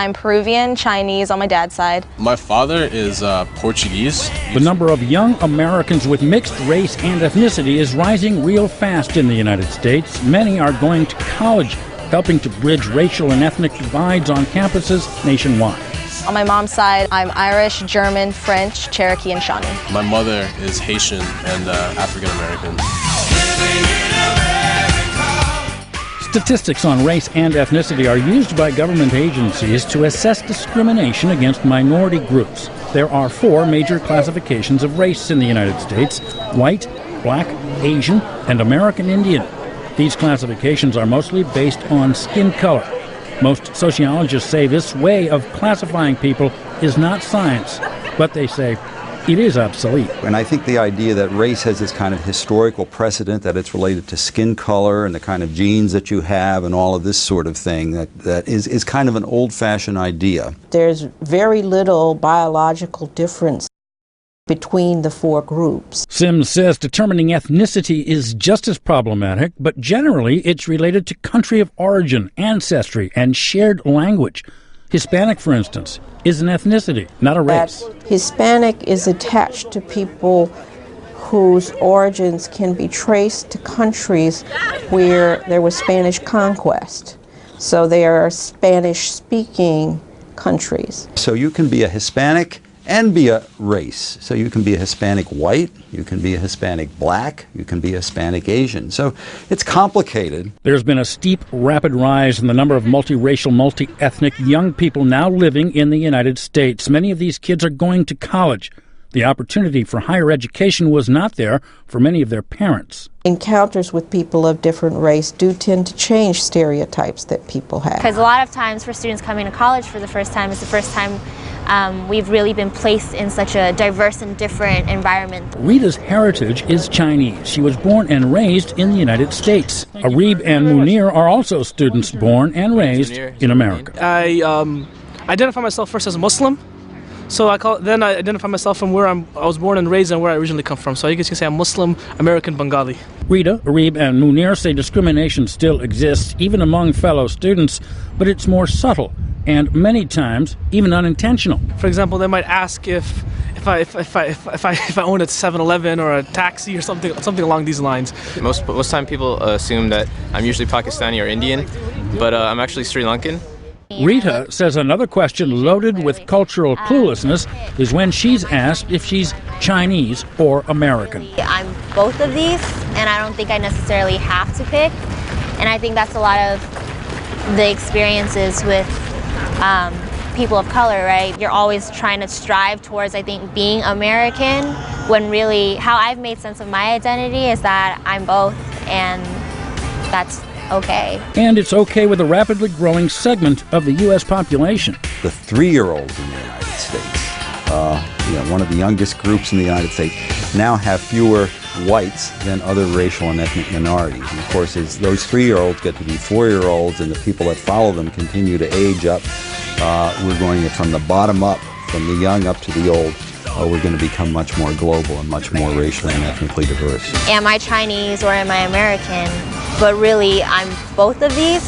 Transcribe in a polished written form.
I'm Peruvian, Chinese on my dad's side. My father is Portuguese. The number of young Americans with mixed race and ethnicity is rising real fast in the United States. Many are going to college, helping to bridge racial and ethnic divides on campuses nationwide. On my mom's side, I'm Irish, German, French, Cherokee, and Shawnee. My mother is Haitian and African American. Statistics on race and ethnicity are used by government agencies to assess discrimination against minority groups. There are 4 major classifications of race in the United States: white, black, Asian, and American Indian. These classifications are mostly based on skin color. Most sociologists say this way of classifying people is not science, but they say it is obsolete. And I think the idea that race has this kind of historical precedent, that it's related to skin color and the kind of genes that you have and all of this sort of thing, that is kind of an old-fashioned idea. There's very little biological difference between the 4 groups. Sims says determining ethnicity is just as problematic, but generally it's related to country of origin, ancestry, and shared language. Hispanic, for instance, is an ethnicity, not a race. Hispanic is attached to people whose origins can be traced to countries where there was Spanish conquest. So they are Spanish-speaking countries. So you can be a Hispanic and be a race. So you can be a Hispanic white, you can be a Hispanic black, you can be a Hispanic Asian. So it's complicated. There's been a steep, rapid rise in the number of multiracial, multi-ethnic young people now living in the United States. Many of these kids are going to college. The opportunity for higher education was not there for many of their parents. Encounters with people of different race do tend to change stereotypes that people have. Because a lot of times for students coming to college for the first time, it's the first time we've really been placed in such a diverse and different environment. Rita's heritage is Chinese. She was born and raised in the United States. Arib and Munir are also students born and raised in America. I identify myself first as a Muslim. So then I identify myself from where I was born and raised and where I originally come from. So you can say I'm Muslim, American, Bengali. Rita, Arib, and Munir say discrimination still exists, even among fellow students, but it's more subtle and many times even unintentional. For example, they might ask if I own a 7-Eleven or a taxi or something along these lines. Most time people assume that I'm usually Pakistani or Indian, but I'm actually Sri Lankan. Rita says another question loaded with cultural cluelessness is when she's asked if she's Chinese or American. I'm both of these, and I don't think I necessarily have to pick. And I think that's a lot of the experiences with people of color, right? You're always trying to strive towards, I think, being American, when really how I've made sense of my identity is that I'm both, and that's okay. And it's okay with a rapidly growing segment of the U.S. population. The 3-year-olds in the United States, one of the youngest groups in the United States, now have fewer whites than other racial and ethnic minorities. And of course, as those 3-year-olds get to be 4-year-olds and the people that follow them continue to age up, we're going from the bottom up, from the young up to the old. We're going to become much more global and much more racially and ethnically diverse. Am I Chinese or am I American? But really, I'm both of these.